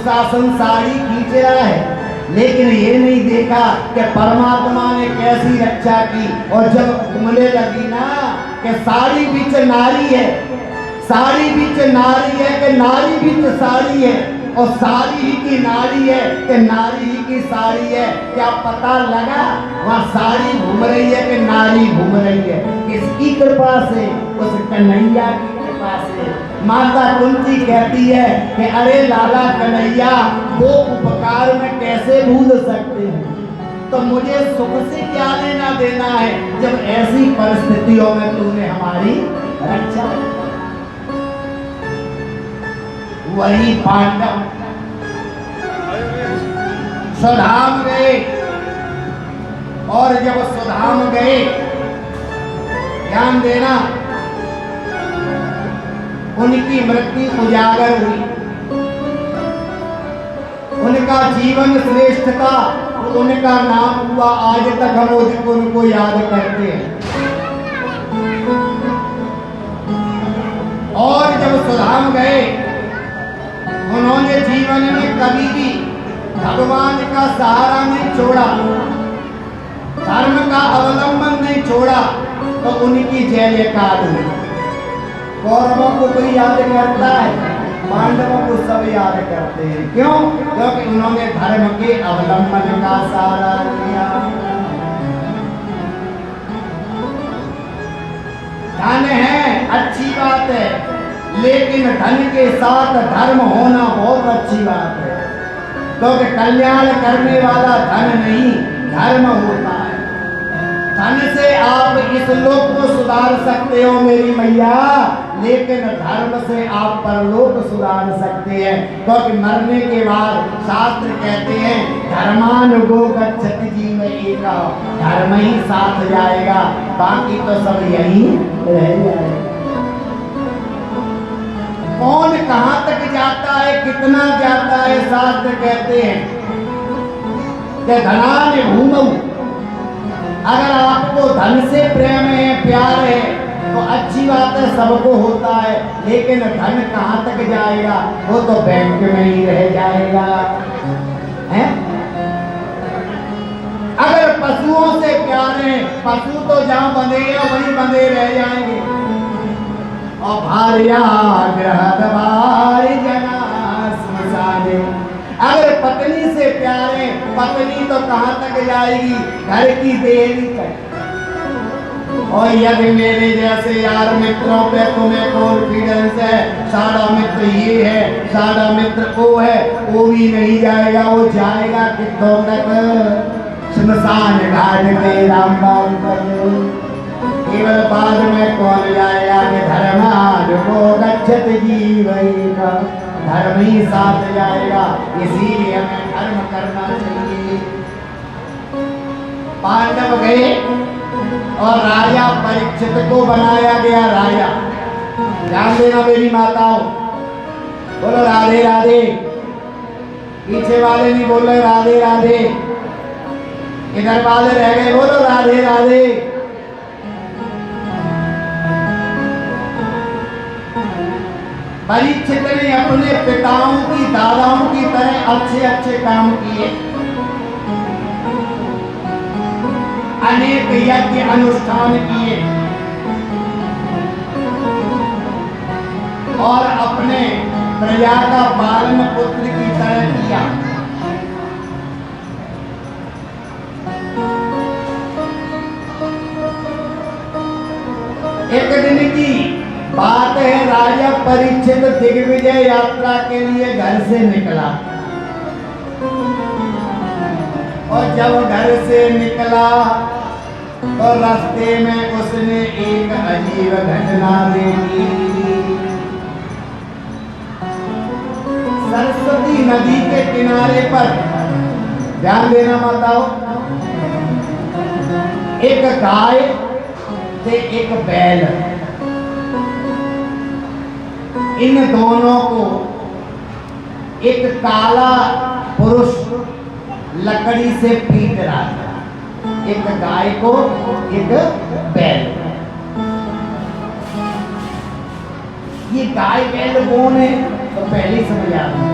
शासन साड़ी खींच रहा है, लेकिन ये नहीं देखा कि परमात्मा ने कैसी रक्षा की। और जब घूमने लगी ना कि साड़ी बीच नारी है, साड़ी बीच नारी है कि नारी बीच साड़ी है, और साड़ी ही की नारी है कि नारी ही की साड़ी है। क्या पता लगा वहाँ साड़ी घूम रही है कि नारी घूम रही है? किसकी कृपा से? उस कन्हैया की कृपा से। माता कुंती कहती है कि अरे लाला कन्हैया, वो उपकार में कैसे भूल सकते हैं? तो मुझे सुख से क्या लेना देना है जब ऐसी परिस्थितियों में तूने हमारी रक्षा। वही पांडव स्वधाम गए, और जब स्वधाम गए, ध्यान देना, उनकी मृत्यु उजागर हुई। उनका जीवन श्रेष्ठ था, उनका नाम हुआ, आज तक हम उनको याद करते हैं। और जब स्वधाम गए, उन्होंने जीवन में कभी भी भगवान का सहारा नहीं छोड़ा, धर्म का अवलंबन नहीं छोड़ा, तो उनकी जय जयकार हुई। कौरवों को कोई याद करता है, पांडवों को सब याद करते हैं। क्यों? क्योंकि उन्होंने धर्म के अवलंबन का सहारा लिया। धन है अच्छी बात है, लेकिन धन के साथ धर्म होना बहुत अच्छी बात है, क्योंकि कल्याण करने वाला धन नहीं, धर्म होता है। धन से आप इस लोक को सुधार सकते हो मेरी मैया, लेकिन धर्म से आप परलोक सुधार सकते हैं। क्योंकि मरने के बाद शास्त्र कहते हैं धर्मानुगो गच्छति जीव एका, धर्म ही साथ जाएगा, बाकी तो सब यही रह जाएगा। कौन कहां तक जाता है, कितना जाता है? शास्त्र कहते हैं कि धनानि भूमौ, अगर आपको धन से प्रेम है, प्यार है, तो अच्छी बात है, सबको होता है, लेकिन धन कहां तक जाएगा? वो तो बैंक में ही रह जाएगा, है? अगर पशुओं से प्यार है, पशु तो जहां बंधे हैं वहीं बंधे रह जाएंगे। और भार्या गृहद्वार जना स्मशाने, अगर पत्नी से प्यार है, पत्नी तो कहां तक जाएगी? घर की देरी तक। और यदि मेरे जैसे यार मित्रों पे तुम्हें कॉन्फिडेंस है, सारा मित्र ये है, सारा मित्र वो है, वो भी नहीं जाएगा, वो जाएगा कितों तक? श्मशान घाट पे रामबाण पर। केवल बाद में कौन जाएगा कि धर्मानुगो गच्छति जीव एका, धर्म ही साथ जाएगा। इसीलिए हमें धर्म करना चाहिए। पांडव गए और राजा परीक्षित को बनाया गया राजा। ध्यान देना मेरी माताओं, बोलो राधे राधे। पीछे वाले नहीं बोल रहे राधे राधे, इधर वाले रह गए, बोलो राधे राधे। परीक्षित ने अपने पिताओं की, दादाओं की तरह अच्छे अच्छे काम किए, अनेक यज्ञ अनुष्ठान किए, और अपने प्रजा का पालन पुत्र की तरह किया। एक दिन की बात है, राजा परीक्षित दिग्विजय यात्रा के लिए घर से निकला, और जब घर से निकला तो रास्ते में उसने एक अजीब घटना देखी। सरस्वती नदी के किनारे पर, ध्यान देना माताओं, एक गाय से एक बैल, इन दोनों को एक काला पुरुष लकड़ी से पीट रहा था, एक गाय को, एक बैल। ये गाय बैल कौन है? तो पहले समझ आ गया।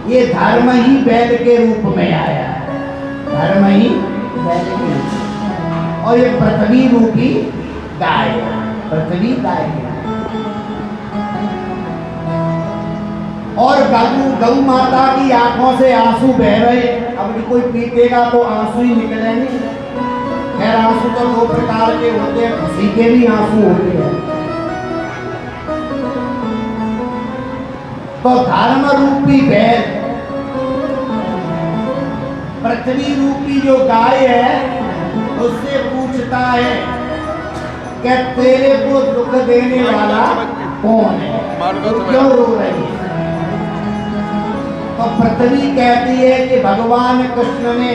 ये धर्म ही बैल के रूप में आया है, धर्म ही बैल के रूप में। और ये पृथ्वी रूपी गाय है, पृथ्वी गाय है। और गौ माता की आंखों से आंसू बह रहे। अब कोई पीटेगा तो आंसू ही निकलेंगे। खैर आंसू तो दो प्रकार के होते हैं, खुशी के भी आंसू होते हैं। तो धर्म रूपी बैल, पृथ्वी रूपी जो गाय है, उससे पूछता है कि तेरे को दुख देने वाला कौन है, तो क्यों रो रही है? तो पृथ्वी कहती है कि भगवान कृष्ण ने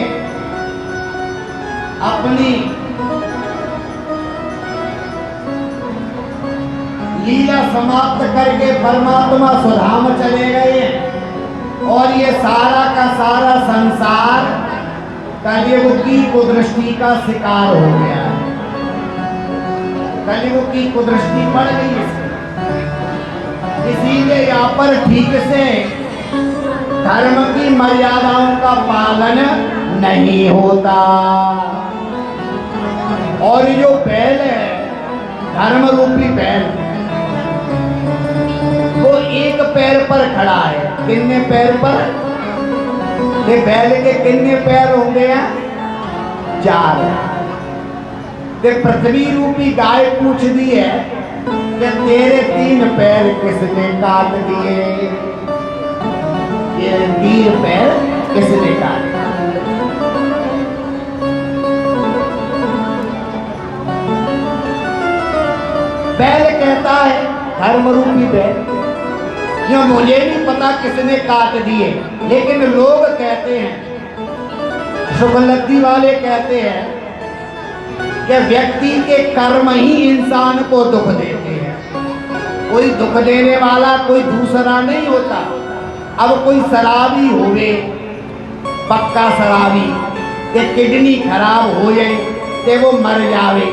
अपनी लीला समाप्त करके परमात्मा सुधाम चले गए हैं और ये सारा का सारा संसार कलयुग की कुदृष्टि का शिकार हो गया है। कलयुग की कुदृष्टि पड़ गई है, इसीलिए यहाँ पर ठीक से धर्म की मर्यादाओं का पालन नहीं होता। और जो बैल है, धर्म रूपी बैल, वो एक पैर पर खड़ा है। कितने पैर पर? ये बैल के कितने पैर होंगे? 4। ते पृथ्वी रूपी गाय पूछती है कि तेरे 3 पैर किसने काट दिए? ये 3 पैर किसने काटे? बैल कहता है, धर्म रूपी बैल, जो मुझे नहीं पता किसने काट दिए, लेकिन लोग कहते हैं, शुभलब्धि वाले कहते हैं कि व्यक्ति के कर्म ही इंसान को दुख देते हैं। कोई दुख देने वाला कोई दूसरा नहीं होता। अब कोई शराबी होवे, पक्का शराबी, ते किडनी खराब हो जाए ते वो मर जावे,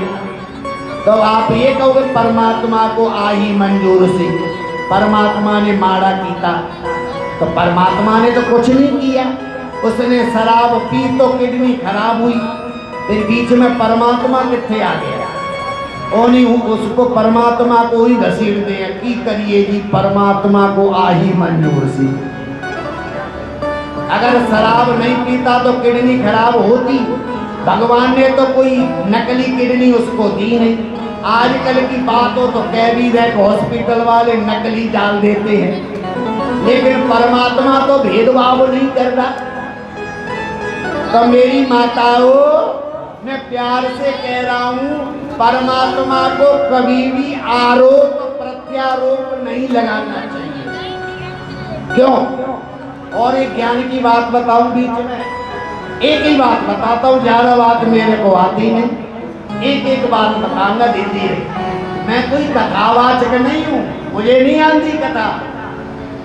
तो आप ये कहोगे परमात्मा को आई मंजूर से, परमात्मा ने माड़ा कीता। तो परमात्मा ने तो कुछ नहीं किया, उसने शराब पी तो किडनी खराब हुई, फिर बीच में परमात्मा किथे आ गया? ओनी उसको परमात्मा को ही घसीट दे की करिए जी, परमात्मा को आही मंजूर सी। अगर शराब नहीं पीता तो किडनी खराब होती। भगवान ने तो कोई नकली किडनी उसको दी नहीं। आजकल की बात हो तो कह भी रहे हॉस्पिटल वाले नकली डाल देते हैं, लेकिन परमात्मा तो भेदभाव नहीं करता। तो मेरी माताओं, मैं प्यार से कह रहा हूं, परमात्मा को कभी भी आरोप प्रत्यारोप नहीं लगाना चाहिए। क्यों? और एक ज्ञान की बात बताऊं बीच में, एक ही बात बताता हूं, ज्यादा बात मेरे को आती नहीं। एक बात बताऊंगा दीदी, मैं कोई कथावाचक नहीं हूं, मुझे नहीं आती कथा।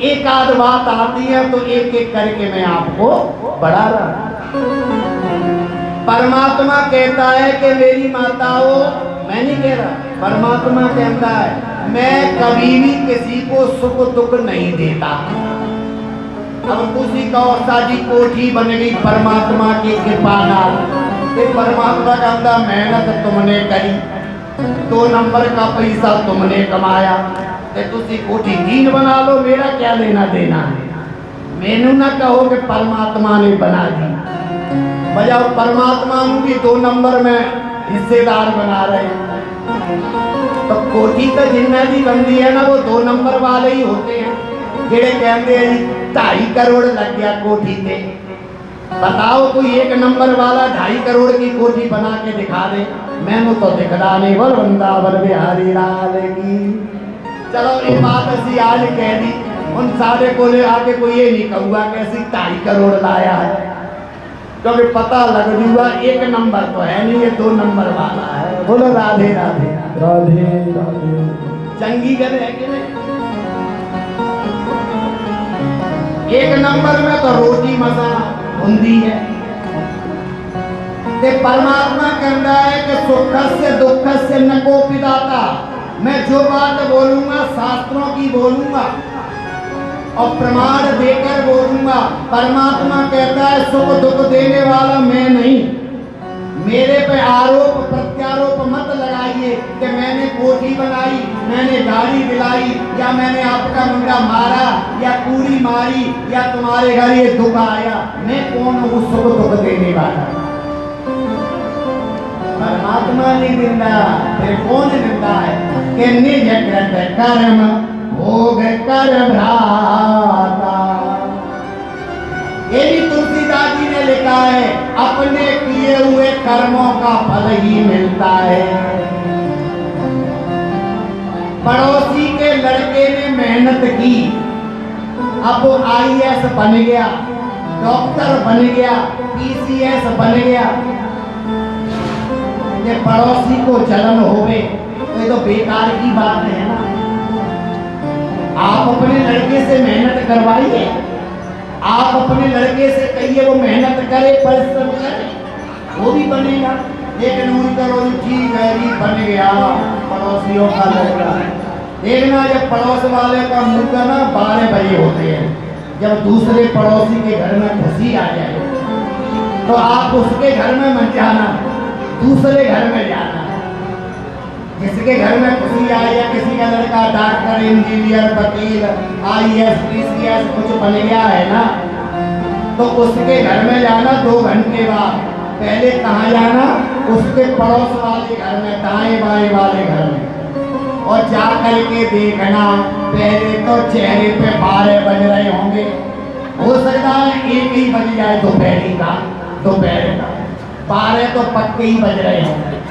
एक आध बात आती है तो एक एक करके मैं आपको बढ़ा रहा। परमात्मा कहता है कि मेरी माताओं, मैं नहीं कह रहा, परमात्मा कहता है मैं कभी भी किसी को सुख दुख नहीं देता। अब तुसी कहो साजी कोठी बन गई परमात्मा की कृपा नाल, परमात्मा का अंदर मेहनत तुमने करी, 2 नंबर का पैसा तुमने कमाया, ते तुसी कोठी 3 बना लो, मेरा क्या लेना देना है। मैनू ना कहो कि परमात्मा ने बना दी, बजाओ परमात्मा भी 2 नंबर में हिस्सेदार बना रहे हैं। तो कोठी तो जिन्ना भी बनती है ना, वो 2 नंबर वाले ही होते हैं, जेड़े कहते हैं 2.5 करोड़ लग गया कोठी पे। बताओ कोई 1 नंबर वाला 2.5 करोड़ की कोठी बना के दिखा दे, मैंने तो दिखदा नहीं। बोल वृंदावन बिहारी लाल की। चलो ये बात ऐसी आज कह दी, उन सारे को ले आके कोई ये नहीं कहूँगा कि ऐसी 2.5 करोड़ लाया है, क्योंकि पता लग जूगा 1 नंबर तो है नहीं, ये 2 नंबर वाला है। बोलो राधे राधे राधे राधे। चंगी गल है कि नहीं? 1 नंबर में तो रोटी मसा हुंदी है। ते परमात्मा कहता है कि सुख से दुख से न को पिदाता। मैं जो बात बोलूंगा शास्त्रों की बोलूंगा और प्रमाण देकर बोलूंगा, परमात्मा कहता है सुख दुख देने वाला मैं नहीं। मेरे पे आरोप प्रत्यारोप मत लगाइए कि मैंने कोठी बनाई, मैंने गाड़ी दिलाई, या मैंने आपका मुंडा मारा या पूरी मारी, या तुम्हारे घर ये दुख आया। मैं कौन हूँ सुख दुख देने वाला? परमात्मा नहीं दिंदा, फिर कौन दिंदा है? कि निज कृत कर्म भोग कर भ्राता। ये भी तुलसीदास जी ने लिखा है, अपने किए हुए कर्मों का फल ही मिलता है। पड़ोसी के लड़के ने मेहनत की, अब वो IAS बन गया, डॉक्टर बन गया, PCS बन गया। ये पड़ोसी को जलन होवे तो ये तो बेकार की बात है ना। आप अपने लड़के से मेहनत करवाइए, आप अपने लड़के से कहिए वो मेहनत करे, परिश्रम करे, वो भी बनेगा। लेकिन उन करो ठीक है जी बन गया पड़ोसियों का लड़का। देखना जब पड़ोस वाले का मुंह का ना 12 बजे होते हैं, जब दूसरे पड़ोसी के घर में खुशी आ जाए तो आप उसके घर में मत जाना, दूसरे घर में जाना। जिसके घर में खुशी आए या किसी का लड़का डॉक्टर, इंजीनियर, वकील, IAS, PCS कुछ बन गया है ना, तो उसके घर में जाना 2 घंटे बाद। पहले कहाँ जाना? उसके पड़ोस वाले घर में, दाएं बाएं वाले घर में, और जा करके देखना। पहले तो चेहरे पे 12 बज रहे होंगे, हो सकता है 1 ही बज जाए दोपहर का, 12 तो पक्के ही बज रहे होंगे।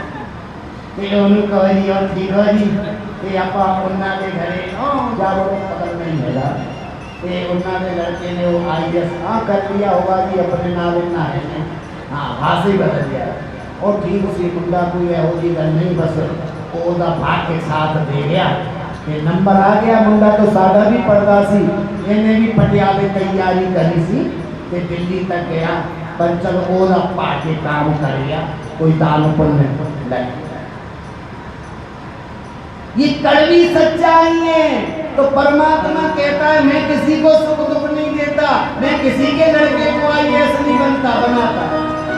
जी और ठीक है जी, ये आप उन्ना के घरे जाओ पकड़ नहीं है ये उन्ना के लड़के ने वो IAS कर लिया होगा जी, अपने नाम इतना है भाषा ही बदल गया। और ठीक उसी मुंडा कोई है वो जी नहीं, बस ओदा भाग के साथ दे गया, ये नंबर आ गया। मुंडा तो सादा भी पढ़ता सी, इन्हें भी पटियाले तैयारी करी सी कि दिल्ली तक गया, पर चलो ओदा पाके काम कर लिया, कोई दाल पुण्य लग। ये कड़वी सच्चाई है। तो परमात्मा कहता है मैं किसी को सुख दुख नहीं देता, मैं किसी के लड़के को IAS नहीं बनाता।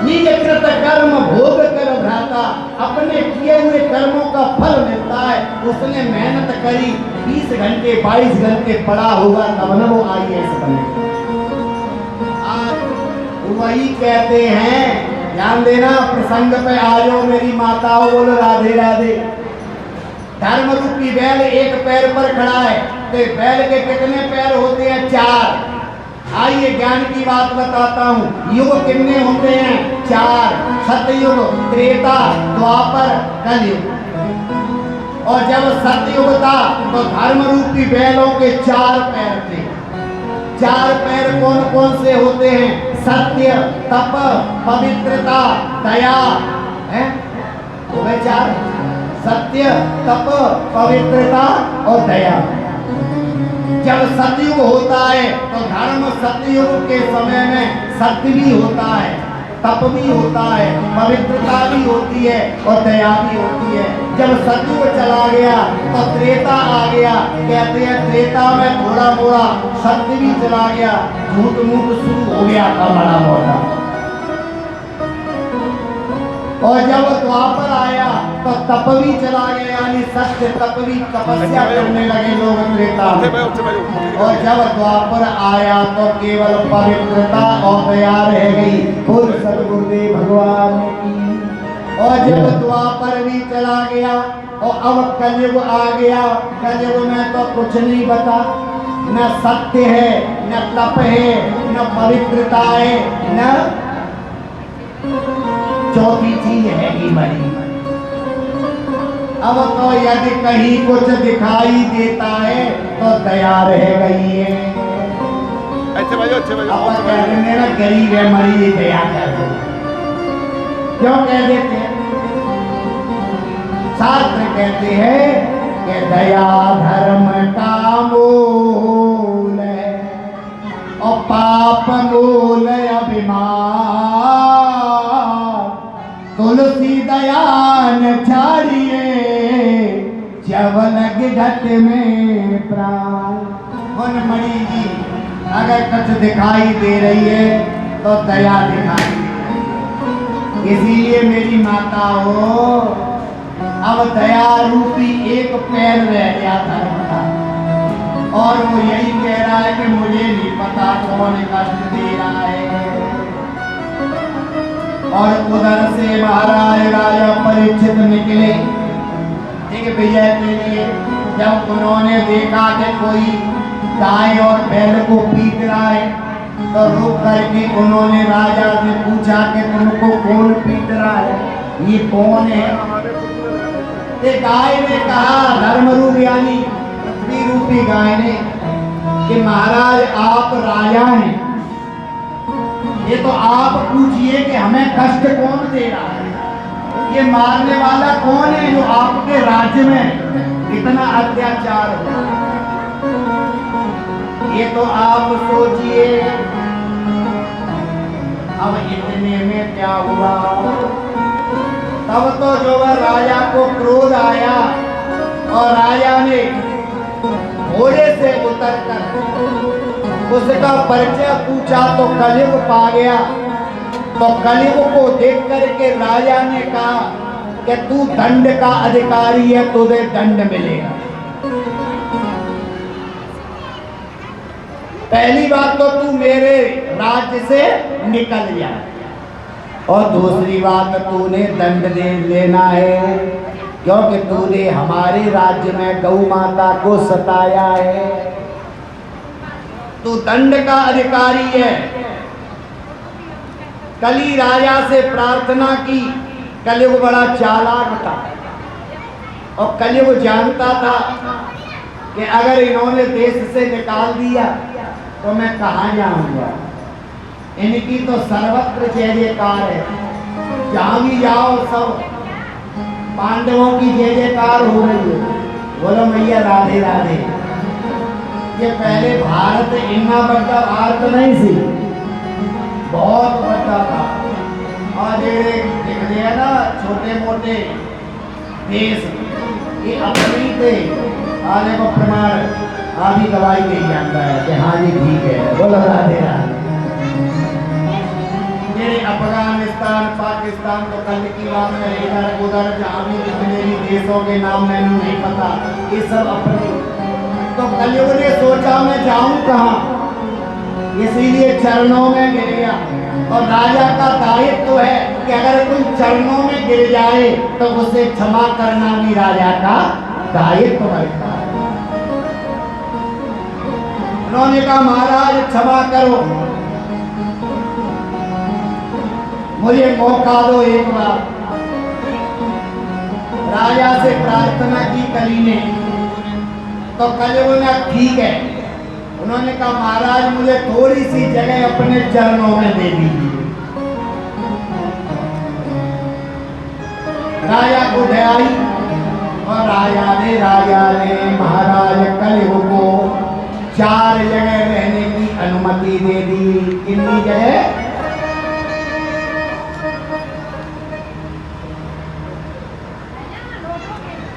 निज कृत कर्म भोग कर भ्राता। अपने किए हुए कर्मों का फल मिलता है। उसने मेहनत करी, 20 घंटे 22 घंटे पढ़ा होगा, तब न वो IAS बनेगा। वही कहते हैं, ध्यान देना प्रसंग पे आ जाओ मेरी माताओं, बोलो राधे राधे। धर्म रूपी बैल एक पैर पर खड़ा है, तो बैल के कितने पैर होते हैं? 4। आइए ज्ञान की बात बताता हूँ। युग कितने होते हैं? 4। सतयुग, त्रेता, द्वापर, कलयुग। और जब सतयुग था तो धर्म रूपी बैलों के 4 पैर थे। 4 पैर कौन कौन से होते हैं? सत्य, तप, पवित्रता, दया है, हो गए 4। सत्य, तप, पवित्रता और दया। जब सतयुग होता है तो धर्म सतयुग के समय में सत्य भी होता है, तप भी होता है, पवित्रता भी होती है और दया भी होती है। जब सतयुग चला गया तो त्रेता आ गया। कहते हैं त्रेता में थोड़ा मोड़ा सत्य भी चला गया, झूठ मूठ शुरू हो गया था बड़ा मोटा। और जब द्वापर आया तो तप भी चला गया, यानी सत्य तप भी, तपस्या करने लगे लोग त्रेता में। और जब द्वापर आया तो केवल पवित्रता और दया रह गई। बोल सद्गुरुदेव भगवान की। और जब द्वापर भी चला गया और अब कलयुग आ गया। कलयुग में तो कुछ नहीं बता, न सत्य है, न तप है, न पवित्रता है, न चौथी चीज है ही मरी। अब तो यदि कहीं कुछ दिखाई देता है तो दया रह गई है। अच्छे भाई अब कहते हैं ना गरीब है मरी दया कर दो, क्यों कह देते हैं? शास्त्र कहते हैं कि दया धर्म का मूल है और पाप मूल अभिमान। तुलसी दयान छाड़िए जब लग घट में प्राण। मणि जी अगर कुछ दिखाई दे रही है तो दया दिखाई दे रही है। इसीलिए मेरी माता हो, अब दया रूपी एक पैर रह गया धर्म का, और वो यही कह रहा है कि मुझे नहीं पता कौन कष्ट दे रहा है। और उधर से महाराज राजा परीक्षित निकले दिग्विजय के लिए। जब उन्होंने देखा कि कोई गाय और बैल को पीट रहा है तो रुक करके उन्होंने राजा से पूछा कि तुमको कौन पीट रहा है, ये कौन है। ये गाय ने कहा, धर्म रूप यानी पृथ्वी रूपी गाय ने, कि महाराज आप राजा हैं, ये तो आप पूछिए कि हमें कष्ट कौन दे रहा है, ये मारने वाला कौन है जो आपके राज्य में इतना अत्याचार हो। ये तो आप सोचिए। अब इतने में क्या हुआ, तब तो जो वह राजा को क्रोध आया और राजा ने घोड़े से उतरकर उसका परिचय पूछा तो कलयुग पा गया। तो कलयुग को देख करके राजा ने कहा कि तू दंड का अधिकारी है, तुझे दंड मिलेगा। पहली बात तो तू मेरे राज्य से निकल जा, और दूसरी बात तूने दंड लेना है, क्योंकि तूने हमारे राज्य में गौ माता को सताया है, तू दंड का अधिकारी है। कली राजा से प्रार्थना की। कलयुग बड़ा चालाक था और कलयुग जानता था कि अगर इन्होंने देश से निकाल दिया तो मैं कहाँ जाऊंगा। इनकी तो सर्वत्र जय जयकार है, जहाँ भी जाओ सब पांडवों की जय जयकार हो रही है। बोलो मैया राधे राधे। ये पहले भारत इतना बड़ा भारत नहीं सी, बहुत बड़ा था। और ये देख लिया ना छोटे मोटे देश ये अपने थे। आज को प्रमाण आदि दवाई नहीं जानता है कि हाँ जी ठीक है। बोलो राधे राधे। ये अफगानिस्तान पाकिस्तान तो कल की बात है, इधर उधर जहाँ भी जितने भी देशों के नाम मैंने नहीं पता, ये सब अपने। तो कलयुग ने सोचा मैं जाऊं कहाँ, इसीलिए चरणों में गिर गया। और राजा का दायित्व है कि अगर कोई चरणों में गिर जाए तो उसे क्षमा करना भी राजा का दायित्व बनता है। उन्होंने कहा महाराज क्षमा करो, मुझे मौका दो एक बार। राजा से प्रार्थना की कली ने, तो कलयुग ने ठीक है। उन्होंने कहा महाराज मुझे थोड़ी सी जगह अपने चरणों में दे दीजिए। राजा को दया आई और राजा ने महाराज कलयुग को 4 जगह रहने की अनुमति दे दी। कितनी जगह?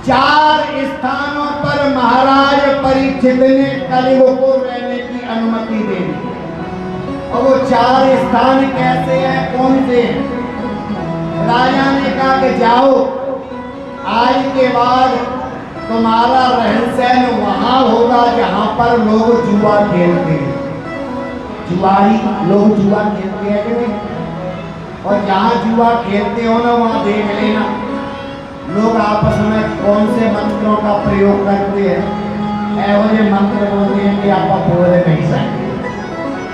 4 स्थानों पर महाराज परीक्षित ने कलयुग को रहने की अनुमति दे दी। और वो 4 स्थान कैसे हैं, कौन से हैं? राजा ने कहा कि जाओ, आज के बाद तुम्हारा रहन सहन वहां होगा जहां पर लोग जुआ खेलते हैं। जुआरी लोग जुआ खेलते हैं कि नहीं? और जहां जुआ खेलते हो ना वहां देख लेना लोग आपस में कौन से मंत्रों का प्रयोग करते हैं। ऐसे मंत्र बोलते हैं कि आप बोल नहीं सकते,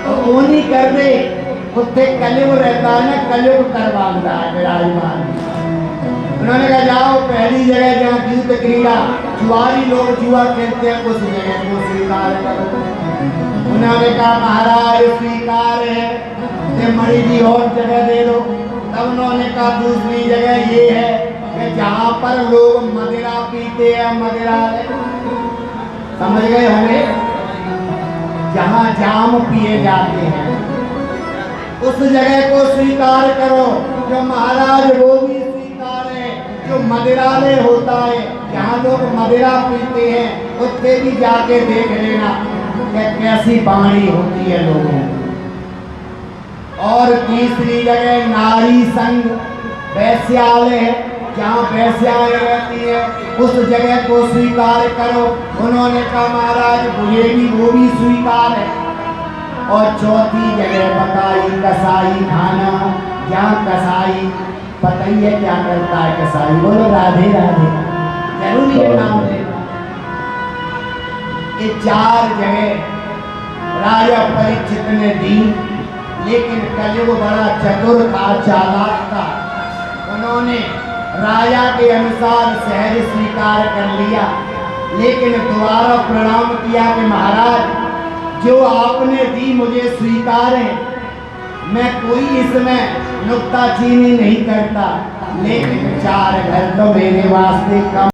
तो वो नहीं कर दे। उत्ते कलयुग रहता है ना, कलयुग करवाता है विराजमान। उन्होंने कहा जाओ पहली जगह जहाँ युद्ध क्रीड़ा जुआरी लोग जुआ खेलते हैं उस जगह को स्वीकार करो। उन्होंने कहा महाराज स्वीकार है, ते मणि जी और जगह दे दो। तब उन्होंने कहा दूसरी जगह ये है कि जहाँ पर लोग मदिरा पीते हैं, मदिरा समझ गए होंगे, जहाँ जाम पिए जाते हैं उस जगह को स्वीकार करो। जो महाराज वो भी स्वीकार है, जो मदिरालय होता है जहाँ लोग मदिरा पीते हैं उससे भी जाके देख लेना। कि कैसी वाणी होती है लोगों की। और तीसरी जगह नारी संग वैश्यालय है, जहाँ वैश्याएं रहती है उस जगह को स्वीकार करो। उन्होंने कहा महाराज मुझे भी वो भी स्वीकार है। और चौथी जगह बताई कसाई खाना, जहाँ कसाई पता ही है क्या करता है कसाई, बोलो राधे राधे, जरूरी है नाम लेना। ये 4 जगह राजा परीक्षित ने दी, लेकिन कलयुग बड़ा चतुर था, चालाक था। उन्होंने राजा के अनुसार शहर स्वीकार कर लिया, लेकिन दोबारा प्रणाम किया कि महाराज जो आपने दी मुझे स्वीकार है, मैं कोई इसमें नुक्ताचीनी नहीं करता, लेकिन 4 घर तो मेरे वास्ते कम